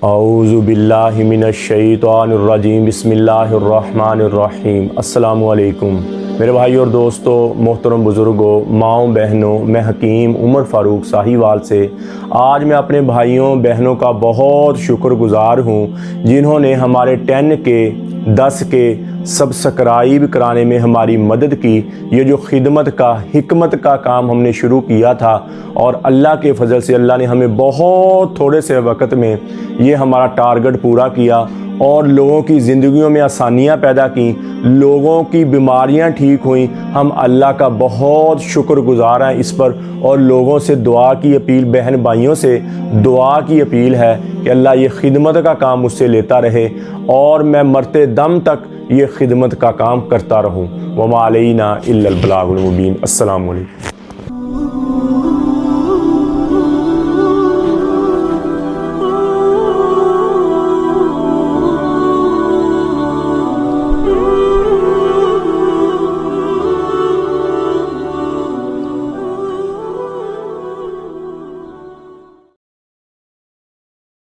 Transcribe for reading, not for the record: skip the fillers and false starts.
औज़ु बिल्लाहि मिनश शैतानिर्रजीम बिस्मिल्लाहिर्रहमानिर्रहीम। अस्सलामु अलैकुम मेरे भाई और दोस्तों, मोहतरम बुज़ुर्गों, माओ बहनों, मैं हकीम उमर फ़ारूक साहिवाल से आज मैं अपने भाइयों बहनों का बहुत शुक्रगुज़ार हूँ जिन्होंने हमारे 10 के सब्सक्राइब कराने में हमारी मदद की। ये जो खिदमत का हिकमत का काम हमने शुरू किया था और अल्लाह के फजल से अल्लाह ने हमें बहुत थोड़े से वक्त में ये हमारा टारगेट पूरा किया और लोगों की ज़िंदगियों में आसानियाँ पैदा की, लोगों की बीमारियाँ ठीक हुई। हम अल्लाह का बहुत शुक्रगुज़ार हैं इस पर। और लोगों से दुआ की अपील, बहन भाइयों से दुआ की अपील है कि अल्लाह ये खिदमत का काम मुझसे लेता रहे और मैं मरते दम तक ये खिदमत का काम करता रहूँ। वमा अलैना इल्लल बलागुल मुबीन। अस्सलामु अलैकुम।